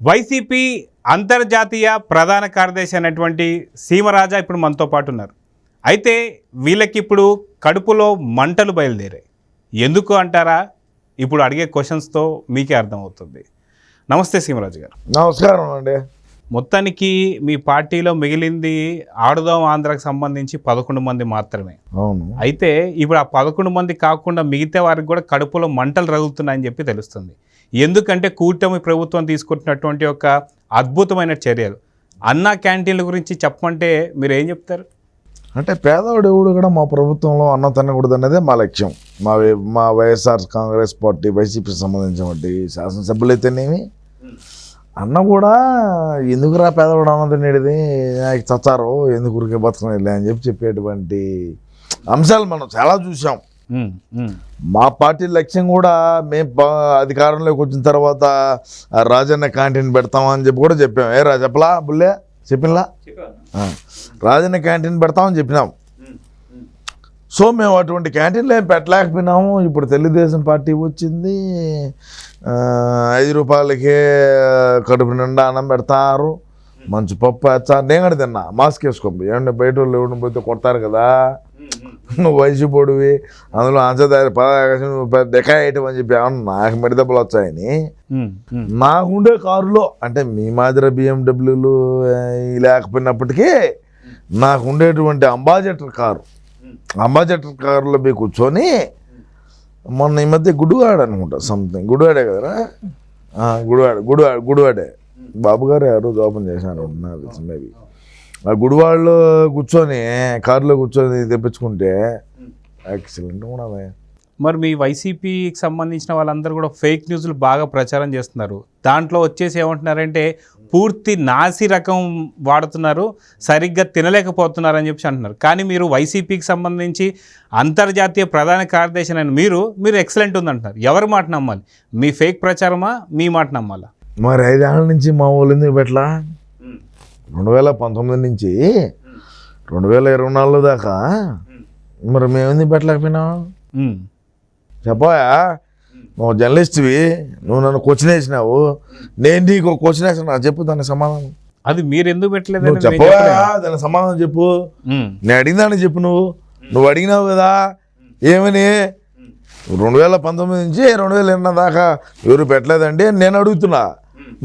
YCP అంతర్జాతీయ ప్రధాన కార్యదర్శి అయినటువంటి సీమరాజా ఇప్పుడు మనతో పాటు ఉన్నారు. అయితే వీళ్ళకి ఇప్పుడు కడుపులో మంటలు బయలుదేరాయి. ఎందుకు అంటారా? ఇప్పుడు అడిగే క్వశ్చన్స్తో మీకే అర్థమవుతుంది. నమస్తే సీమరాజు గారు. నమస్కారం అండి. మొత్తానికి మీ పార్టీలో మిగిలింది ఆడుదాం ఆంధ్రాకి సంబంధించి 11 మంది మాత్రమే. అవును. అయితే ఇప్పుడు ఆ 11 మంది కాకుండా మిగతా వారికి కూడా కడుపులో మంటలు రగులుతున్నాయని చెప్పి తెలుస్తుంది. ఎందుకంటే కూటమి ప్రభుత్వం తీసుకుంటున్నటువంటి ఒక అద్భుతమైన చర్యలు. అన్నా క్యాంటీన్ల గురించి చెప్పమంటే మీరు ఏం చెప్తారు? అంటే పేదవాడు ఎవడు కూడా మా ప్రభుత్వంలో అన్నం తినకూడదు అనేదే మా లక్ష్యం. మా వైఎస్ఆర్ కాంగ్రెస్ పార్టీ వైసీపీకి సంబంధించినటువంటి శాసనసభ్యులైతేనేమి అన్న కూడా ఎందుకురా పేదవాడు అన్నం తినేది చచ్చారో ఎందుకు ఉరికే బతకనేది అని చెప్పేటువంటి అంశాలు మనం చాలా చూసాం. మా పార్టీ లక్ష్యం కూడా మేము అధికారంలోకి వచ్చిన తర్వాత రాజన్న క్యాంటీన్ పెడతామని చెప్పి కూడా చెప్పాం. చెప్పలా బుల్లే చెప్పినలా రాజన్న క్యాంటీన్ పెడతామని చెప్పినాం. సో మేము అటువంటి క్యాంటీన్లు ఏం పెట్టలేకపోయినాము. ఇప్పుడు తెలుగుదేశం పార్టీ వచ్చింది, 5 రూపాయలకే కడుపు నిండా అన్నం పెడతారు, మంచి పప్పు వేస్తారు. నేను కూడా తిన్నా మాస్క్ వేసుకోండి. ఏమన్నా బయట వాళ్ళు ఎవరిని పోతే కొడతారు కదా, నువ్వు వయసు పొడివి అందులో అంచదారి డెకాయటం అని చెప్పి ఏమన్నా నాకు మెడి దెబ్బలు వచ్చాయని నాకుండే కారులో అంటే మీ మాదిరి బిఎండబ్ల్యూలు లేకపోయినప్పటికీ నాకు ఉండేటువంటి అంబాసిడర్ కారులో పోయి కూర్చొని మొన్న ఈ మధ్య గుడివాడ అనుకుంటా సంథింగ్ గుడివాడే కదరా, గుడివాడే బాబు గారు ఆ రోజు ఓపెన్ చేశాను మేబీ. ఆ గుడివాడలో కూర్చొని కారులో కూర్చొని తెప్పించుకుంటే ఎక్సలెంట్ కూడా. మరి మీ వైసీపీకి సంబంధించిన వాళ్ళందరూ కూడా ఫేక్ న్యూస్లు బాగా ప్రచారం చేస్తున్నారు. దాంట్లో వచ్చేసి ఏమంటున్నారంటే పూర్తి నాసి రకం వాడుతున్నారు, సరిగ్గా తినలేకపోతున్నారు అని చెప్పి అంటున్నారు. కానీ మీరు వైసీపీకి సంబంధించి అంతర్జాతీయ ప్రధాన కార్యదర్శి అయిన మీరు ఎక్సలెంట్ ఉందంటున్నారు. ఎవరి మాట నమ్మాలి? మీ ఫేక్ ప్రచారమా, మీ మాట నమ్మాలా? మరి 5 ఏళ్ళ నుంచి మా వాళ్ళు ఎందుకు పెట్టలా? 2019 నుంచి 2024 దాకా మరి మేము ఎందుకు పెట్టలేకపోయినాం? చెప్పాయా, నువ్వు జర్నలిస్ట్వి, నువ్వు నన్ను క్వశ్చన్ వేసినావు, నేను నీకు క్వశ్చన్ వేసిన నాకు చెప్పు దానికి సమాధానం. అది మీరు ఎందుకు పెట్టలేదు? చెప్పా దానికి సమాధానం చెప్పు. నేను అడిగిందాన్ని చెప్పు. నువ్వు అడిగినావు కదా ఏమని, 2019 నుంచి 2020 దాకా ఎవరు పెట్టలేదండి నేను అడుగుతున్నా.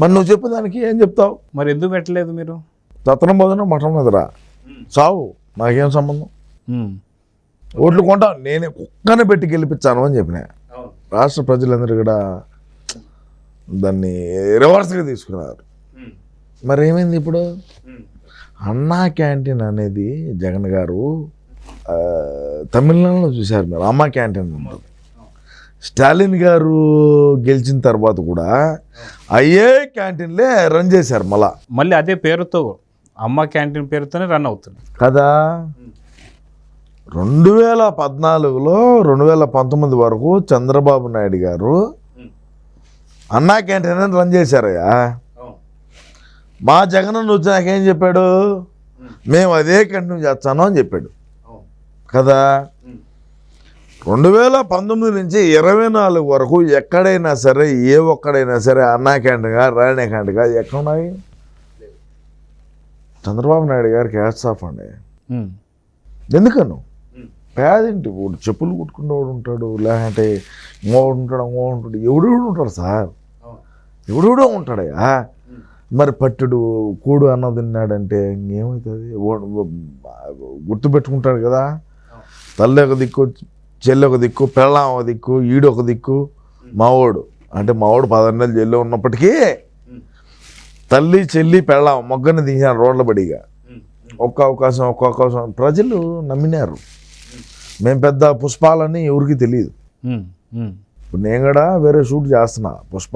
మరి నువ్వు చెప్పు దానికి ఏం చెప్తావు? మరి ఎందుకు పెట్టలేదు మీరు? తత్తనం పోదున మఠం ఎదురా చావు, నాకేం సంబంధం? ఓట్లు కొంటావు, నేనే కుక్కనే పెట్టి గెలిపించాను అని చెప్పిన. రాష్ట్ర ప్రజలందరూ కూడా దాన్ని రివర్స్గా తీసుకున్నారు. మరి ఏమైంది ఇప్పుడు? అన్నా క్యాంటీన్ అనేది జగన్ గారు తమిళనాడులో చూశారు మీరు, అమ్మా క్యాంటీన్ ఉంటుంది. స్టాలిన్ గారు గెలిచిన తర్వాత కూడా అయ్యే క్యాంటీన్లే రన్ చేశారు. మళ్ళీ అదే పేరుతో అమ్మ క్యాంటీన్ పేరుతోనే రన్ అవుతుంది కదా. 2014లో 2019 వరకు చంద్రబాబు నాయుడు గారు అన్నా క్యాంటీన్ అని రన్ చేశారయ్యా. మా జగన్ వచ్చినాకేం చెప్పాడు? మేము అదే కంటిన్యూ చేస్తాను అని చెప్పాడు కదా. 2019 నుంచి 24 వరకు ఎక్కడైనా సరే ఏ ఒక్కడైనా సరే అన్నా క్యాంటీన్గా రాణి క్యాంటీన్గా ఎక్కడున్నాయి? చంద్రబాబు నాయుడు గారికి హ్యాట్స్ ఆఫ్ అండి. ఎందుకను పేదింటి వాడు చెప్పులు కుట్టుకునేవాడు ఉంటాడు, లేదంటే ఇంకోడు ఉంటాడు, ఎవడెవడు ఉంటాడు సార్, ఎవడెవడో ఉంటాడయ్యా. మరి పట్టుడు కూడు అన్నం తిన్నాడంటే ఇంకేమవుతుంది? గుర్తుపెట్టుకుంటాడు కదా. తల్లి ఒక దిక్కు, చెల్లి ఒక దిక్కు, పెళ్ళాం ఒక దిక్కు, ఈడు ఒక దిక్కు, మావోడు 16 నెలలు జైల్లో ఉన్నప్పటికీ తల్లి చెల్లి పెళ్ళాం మొగ్గని తీశాను రోడ్ల బడిగా. ఒక్క అవకాశం ప్రజలు నమ్మినారు. మేము పెద్ద పుష్పాలని ఎవరికి తెలియదు. ఇప్పుడు నేను కూడా వేరే షూట్ చేస్తున్నా, పుష్ప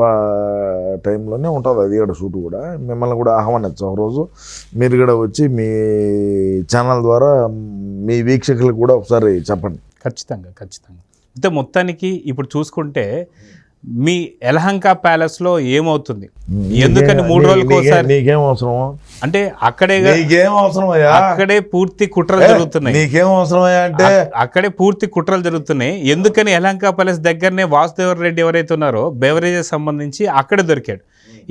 టైంలోనే ఉంటుంది అది కూడా షూట్ కూడా. మిమ్మల్ని కూడా ఆహ్వానించాం రోజు, మీరు కూడా వచ్చి మీ ఛానల్ ద్వారా మీ వీక్షకులకు కూడా ఒకసారి చెప్పండి. ఖచ్చితంగా. అయితే మొత్తానికి ఇప్పుడు చూసుకుంటే మీ యలహంక ప్యాలెస్ లో ఏమవుతుంది? ఎందుకని 3 రోజులకు ఒకసారి నీకేం అవసరం అంటే అక్కడే పూర్తి కుట్రలు జరుగుతున్నాయి. నీకేం అవసరం అంటే అక్కడే పూర్తి కుట్రలు జరుగుతున్నాయి. ఎందుకని యలహంక ప్యాలెస్ దగ్గరనే వాసుదేవర్ రెడ్డి ఎవరైతే ఉన్నారో బెవరేజెస్ సంబంధించి అక్కడే దొరికాడు.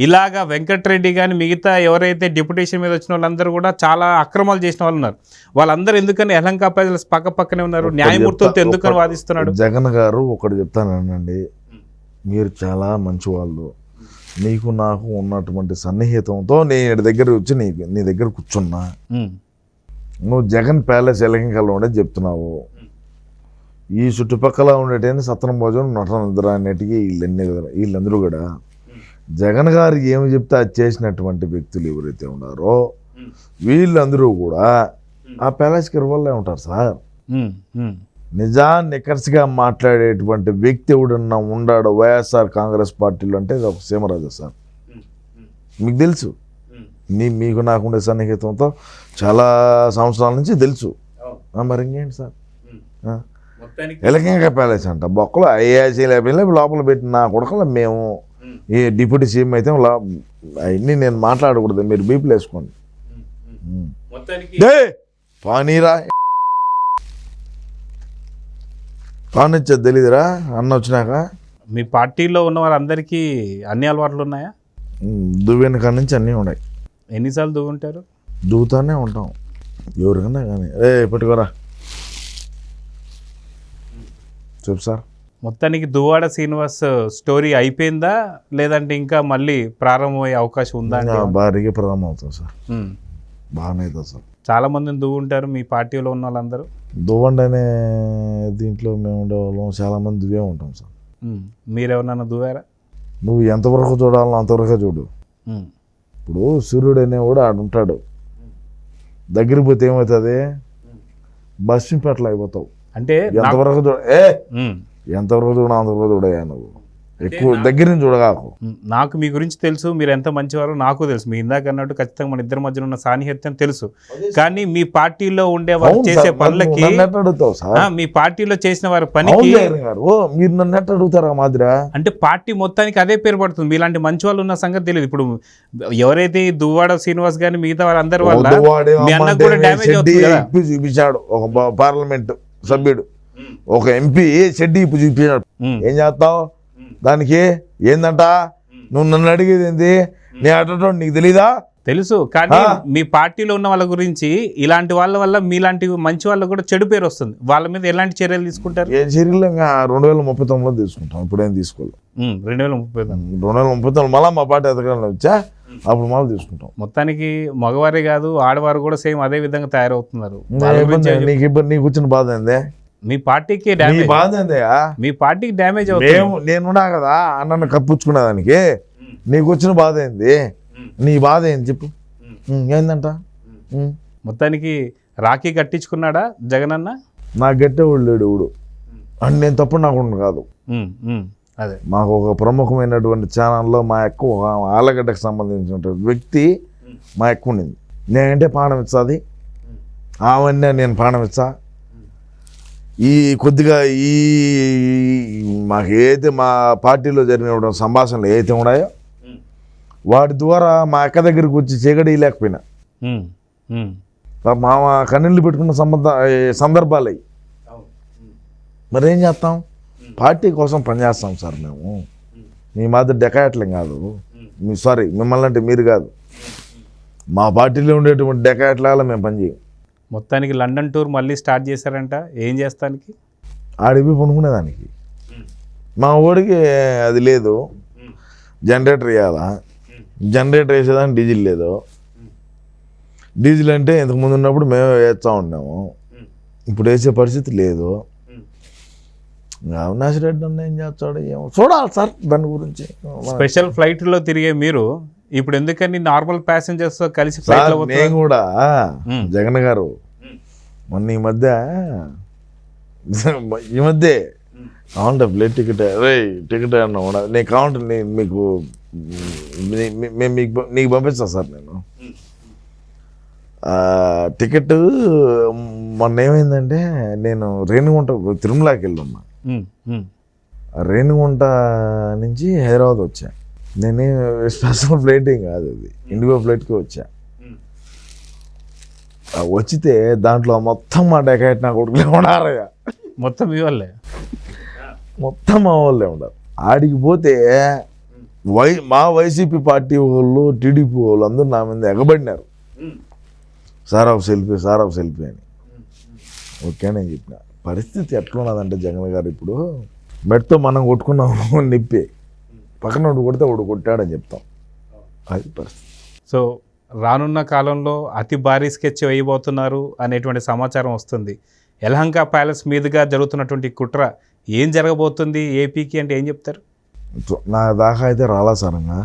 ఇలాగా వెంకటరెడ్డి కానీ మిగతా ఎవరైతే డిప్యుటేషన్ మీద వచ్చిన వాళ్ళందరూ కూడా చాలా అక్రమాలు చేసిన వాళ్ళు ఉన్నారు. వాళ్ళందరూ ఎందుకని యలహంక ప్రజలు పక్కనే ఉన్నారు, న్యాయమూర్తులతో ఎందుకని వాదిస్తున్నాడు? జగన్ గారు ఒకటి చెప్తానండి, మీరు చాలా మంచి వాళ్ళు, నీకు నాకు ఉన్నటువంటి సన్నిహితంతో నేను దగ్గర వచ్చి నీ దగ్గర కూర్చున్నా, నువ్వు జగన్ ప్యాలెస్ యలహంకలో ఉండేది చెప్తున్నావు, ఈ చుట్టుపక్కల ఉండేటని సత్రం భోజనం నటన నిద్ర అనేటికి వీళ్ళందరూ కూడా జగన్ గారు ఏమి చెప్తే అది చేసినటువంటి వ్యక్తులు ఎవరైతే ఉన్నారో వీళ్ళందరూ కూడా ఆ ప్యాలెస్కి ఇరువల్లే ఉంటారు సార్. నికర్సిగా మాట్లాడేటువంటి వ్యక్తి ఎవడన్నా ఉన్నాడు వైఎస్ఆర్ కాంగ్రెస్ పార్టీలో అంటే అది ఒక సీమరాజు సార్. మీకు తెలుసు, మీకు నాకుండే సన్నిహితంతో చాలా సంవత్సరాల నుంచి తెలుసు. మరి ఇంకేంటి సార్, యలహంక ప్యాలెస్ అంట బొక్కలు ఐఏసీ లేకపోతే లోపల పెట్టిన కొడకలు మేము ఈ డిప్యూటీ సీఎం అయితే అవన్నీ నేను మాట్లాడకూడదు, మీరు బీపీలు వేసుకోండి. పానీరా పానిచ్చేది తెలీదురా అన్న వచ్చినాక. మీ పార్టీలో ఉన్న వాళ్ళందరికీ అన్ని అలవాట్లు ఉన్నాయా? దువ్వెన కాడి నుంచి అన్నీ ఉన్నాయి. ఎన్నిసార్లు దువ్వుంటారు? దువ్వుతానే ఉంటాం ఎవరికన్నా కానీ. పెట్టుకోరా చెప్పు సార్. మొత్తానికి దువ్వాడ శ్రీనివాస్ స్టోరీ అయిపోయిందా లేదంటే ఇంకా మళ్ళీ ప్రారంభమయ్యే అవకాశం ఉందా? భారీగా ప్రారంభం అవుతుంది సార్, బాగానే అవుతుంది సార్. చాలా మందిని దువ్వుంటారు మీ పార్టీలో ఉన్న వాళ్ళందరూ. దువ్వండి అనే దీంట్లో మేము ఉండేవాళ్ళం, చాలామంది దువ్వే ఉంటాం సార్. మీరెవరన్నా దువ్వారా? నువ్వు ఎంతవరకు చూడాలో అంతవరకే చూడు. ఇప్పుడు సూర్యుడు అనేవాడు ఆడుంటాడు, దగ్గర పోతే ఏమవుతుంది, బస్సింపేటలో అయిపోతావు. అంటే ఎంతవరకు ఎంతవరకు చూడ అంతవరకు చూడయా, నువ్వు ఎక్కువ దగ్గర నుంచి చూడగాకు. నాకు మీ గురించి తెలుసు, మీరు ఎంత మంచివారో నాకు తెలుసు. మీ ఇందాక అన్నట్టు ఖచ్చితంగా మన ఇద్దరి మధ్యన ఉన్న సాన్నిహిత్యం తెలుసు. కానీ మీ పార్టీలో ఉండే వారు చేసే పనులకి, మీ పార్టీలో చేసిన వారి పనికి మీరు నన్ను ఎట్లా అడుగుతారా మాదిరా? అంటే పార్టీ మొత్తానికి అదే పేరు పడుతుంది. మీలాంటి మంచి వాళ్ళు ఉన్న సంగతి తెలియదు. ఇప్పుడు ఎవరైతే దువ్వాడ శ్రీనివాస్ గాని మిగతా వారందరి వల్ల మీ అన్నకు కూడా డ్యామేజ్ అవుతుంది కదా. చూపించాడు ఒక పార్లమెంట్ సభ్యుడు, ఒక ఎంపీ షెడ్డీ ఇప్పు చూపించాడు. ఏం చేస్తావు దానికి? ఏందంట నువ్వు నన్ను అడిగేది ఏంది? నీ అటో నీకు తెలీదా? తెలుసు, కానీ మీ పార్టీలో ఉన్న వాళ్ళ గురించి ఇలాంటి వాళ్ళ వల్ల మీలాంటి మంచి వాళ్ళకు కూడా చెడు పేరు వస్తుంది. వాళ్ళ మీద ఎలాంటి చర్యలు తీసుకుంటారు? ఏ చర్యలు? 2039 తీసుకుంటాం, ఇప్పుడేం తీసుకోవాలి. 2039 మళ్ళీ మా పార్టీ ఎదగాలని వచ్చా అప్పుడు మళ్ళీ తీసుకుంటాం. మొత్తానికి మగవారే కాదు ఆడవారు కూడా సేమ్ అదే విధంగా తయారవుతున్నారు. నీకు వచ్చిన బాధ ఏందే? మీ పార్టీకి డ్యామేజ్. బాధ ఏందయ్యా? మీ పార్టీకి డ్యామేజ్ అవుతుంది. నేనున్నా కదా అన్నను కప్పించుకునేదానికి. నీకు వచ్చిన బాధ ఏంది? నీ బాధ ఏంది చెప్పు, ఏందంట? మొత్తానికి రాఖీ కట్టించుకున్నాడా జగన్ అన్న? నాకు గట్టేవాడు లేడు ఎవడు అని నేను తప్పుడు నాకు కాదు. అదే మాకు ఒక ప్రముఖమైనటువంటి ఛానల్లో మా ఎక్కువ ఆలగడ్డకు సంబంధించినటువంటి వ్యక్తి మా ఎక్కువ ఉండింది. నేనంటే పానం ఇచ్చాది, ఆవన్నీ నేను పానం ఇచ్చా. ఈ కొద్దిగా ఈ మాకు ఏదైతే మా పార్టీలో జరిగిన సంభాషణలు ఏదైతే ఉన్నాయో వాటి ద్వారా మా అక్క దగ్గరికి వచ్చి చీకటి లేకపోయినా మా కన్నీళ్ళు పెట్టుకున్న సందర్భాలు అవి. మరి ఏం చేస్తాం? పార్టీ కోసం పనిచేస్తాం సార్ మేము. మీ మాదిరి డెకాయట్లేం కాదు. సారీ, మిమ్మల్ని అంటే మీరు కాదు, మా పార్టీలో ఉండేటువంటి డెకాయట్లాగా మేము పనిచేయం. మొత్తానికి లండన్ టూర్ మళ్ళీ స్టార్ట్ చేశారంట. ఏం చేస్తానికి? ఆడిపి కొనుక్కునేదానికి. మా ఊడికి అది లేదు, జనరేటర్ వేయాలా, జనరేటర్ వేసేదానికి డీజిల్ లేదు. డీజిల్ అంటే ఇంతకుముందు ఉన్నప్పుడు మేము వేస్తూ ఉన్నాము, ఇప్పుడు వేసే పరిస్థితి లేదు. అవినాష్ రెడ్డి అన్న ఏం చేస్తాడు ఏమో చూడాలి సార్. దాని గురించి స్పెషల్ ఫ్లైట్లో తిరిగే మీరు ఇప్పుడు ఎందుకని నార్మల్ ప్యాసింజర్స్ కలిసి నేను కూడా జగన్ గారు మొన్న ఈ మధ్య కావాలంటే ప్లేట్ టికెట్ టికెట్ అన్నా కూడా నేను కావాలంటే మీకు నీకు పంపిస్తాను సార్. నేను టికెట్ మొన్న ఏమైందంటే నేను రేణిగుంట తిరుమలకి వెళ్ళున్నా. రేణిగుంట నుంచి హైదరాబాద్ వచ్చా. నేనే స్పెషల్ ఫ్లైట్ ఏం కాదు, అది ఇండిగో ఫ్లైట్కి వచ్చా. వచ్చితే దాంట్లో మొత్తం మా డెకాయిట్ నా కొడుకులే ఉన్నారయ్యా. మొత్తం మీ వాళ్ళే, మొత్తం మా వాళ్ళే ఉండరు. ఆడికి పోతే మా వైసీపీ పార్టీ వాళ్ళు టీడీపీ వాళ్ళు అందరూ నా మీద ఎగబడినారు, సార్ ఆఫ్ సెల్ఫీ అని. ఓకే నేను చెప్పిన పరిస్థితి ఎట్లా ఉన్నదంటే జగన్ గారు ఇప్పుడు మెట్తో మనం కొట్టుకున్నాము నిప్పి పక్కన వాడు కొడితే వాడు కొట్టాడని చెప్తాం, అది పరిస్థితి. సో రానున్న కాలంలో అతి భారీ స్కెచ్ వేయబోతున్నారు అనేటువంటి సమాచారం వస్తుంది. యలహంక ప్యాలెస్ మీదుగా జరుగుతున్నటువంటి కుట్ర ఏం జరగబోతుంది ఏపీకి అంటే ఏం చెప్తారు? నా దాకా అయితే రాలా సారంగా,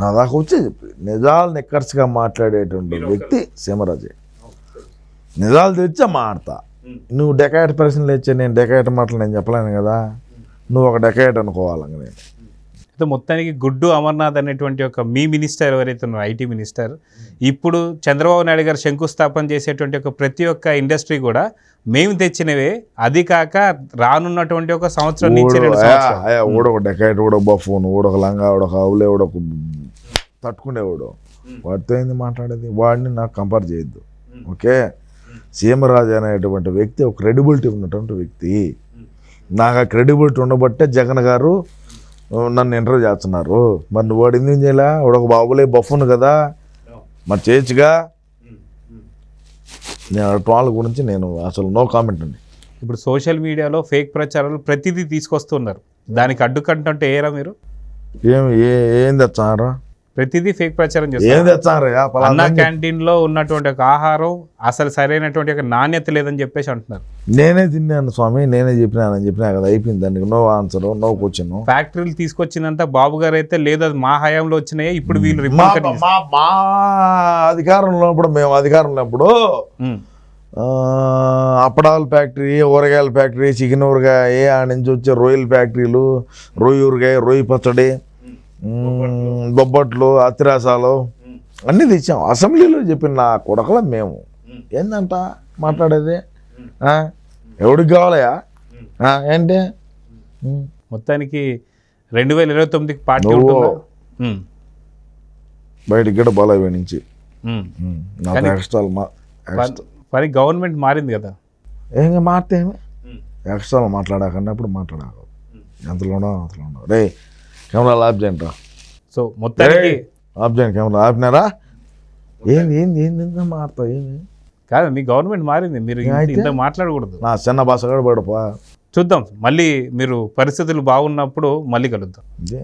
నా దాకా వచ్చే చెప్పి నిజాలు నిక్కర్స్గా మాట్లాడేటువంటి వ్యక్తి సీమరాజే. నిజాలు తెచ్చా మాడతా. నువ్వు డెకాయట్ ప్రశ్నలు ఇచ్చే నేను డెకాయట్ మాటలు నేను చెప్పలేను కదా, నువ్వు ఒక డెకాయట్ అనుకోవాలంగా నేను. అయితే మొత్తానికి గుడ్డు అమర్నాథ్ అనేటువంటి ఒక మీ మినిస్టర్ ఎవరైతే ఉన్నారో ఐటీ మినిస్టర్, ఇప్పుడు చంద్రబాబు నాయుడు గారు శంకుస్థాపన చేసేటువంటి ఒక ప్రతి ఒక్క ఇండస్ట్రీ కూడా మేము తెచ్చినవే, అది కాక రానున్నటువంటి ఒక సంవత్సరం నుంచి 2 సంవత్సరాలు ఊడొక డెకాయట్, ఊడొక బఫోన్, ఊడొక లంగా, ఊడొక అవులే, ఊడొక తట్టుకునేవాడు, వాడితో ఏంది మాట్లాడేది? వాడిని నాకు కంపేర్ చేయొద్దు. ఓకే, సీమరాజు అనేటువంటి వ్యక్తి ఒక క్రెడిబిలిటీ ఉన్నటువంటి వ్యక్తి. నాకు ఆ క్రెడిబిలిటీ ఉండబట్టే జగన్ గారు నన్ను ఇంటర్వ్యూ చేస్తున్నారు. మరి నువ్వు వాడు ఎందుకు చేయలే? వాడు ఒక బాబులే బఫ్ఫును కదా, మరి చేయొచ్చుగా. నేను వాళ్ళ గురించి నేను అసలు నో కామెంట్ అండి. ఇప్పుడు సోషల్ మీడియాలో ఫేక్ ప్రచారాలు ప్రతిదీ తీసుకొస్తున్నారు, దానికి అడ్డుకంటే ఏరా మీరు? ఏం తెచ్చారా? ప్రతిదీ ఫేక్ ప్రచారం ఏం చేస్తారు. తెచ్చారా? అన్నా క్యాంటీన్ లో ఉన్నటువంటి ఒక ఆహారం అసలు సరైనటువంటి ఒక నాణ్యత లేదని చెప్పేసి అంటున్నారు. నేనే తిన్నాను స్వామి, నేనే చెప్పినానని చెప్పినా కదా, అయిపోయింది. దానికి నో ఆన్సర్, నో క్వశ్చన్. ఫ్యాక్టరీలు తీసుకొచ్చిందంతా బాబు గారు అయితే లేదు, అది మా హయాంలో వచ్చినాయి. ఇప్పుడు వీళ్ళు మా అధికారంలో ఉన్నప్పుడు, మేము అధికారంలో ఉన్నప్పుడు అప్పడాల ఫ్యాక్టరీ, ఊరగాయల ఫ్యాక్టరీ, చికెన్ ఊరగాయ, ఆ నుంచి వచ్చే రొయ్యల ఫ్యాక్టరీలు, రొయ్యి ఊరగాయ, రొయ్యి పచ్చడి, బొబ్బట్లు, అతిరాసాలు అన్నీ తెచ్చాం. అసెంబ్లీలో చెప్పిన నా కొడకలం మేము. ఏందంట మాట్లాడేది? ఎవడికి కావాలయా ఏంటి? మొత్తానికి 2029కి పార్టీ ఉంటుందా? బయటికి కూడా బాలయ్య నుంచి నాకు ఎక్స్ట్రాలు మరి గవర్నమెంట్ మారింది కదా, ఏం మారితే ఏమి ఎక్స్ట్రాలు మాట్లాడాకన్నప్పుడు మాట్లాడాక ఎంతలోనో అంతలోనో. రే కెమెరాలు ఆఫ్ చేయండి రా. సో మొత్తానికి ఆఫ్ చేయండి, కెమెరా ఆపినారా? ఏంది ఏంది ఏంది మారుతావు? ఏంది కాదు, మీ గవర్నమెంట్ మారింది, మీరు ఇంత మాట్లాడకూడదు. నా చిన్న భాష కూడా పడపా. చూద్దాం, మళ్ళీ మీరు పరిస్థితులు బాగున్నప్పుడు మళ్ళీ కలుద్దాం. ఇదే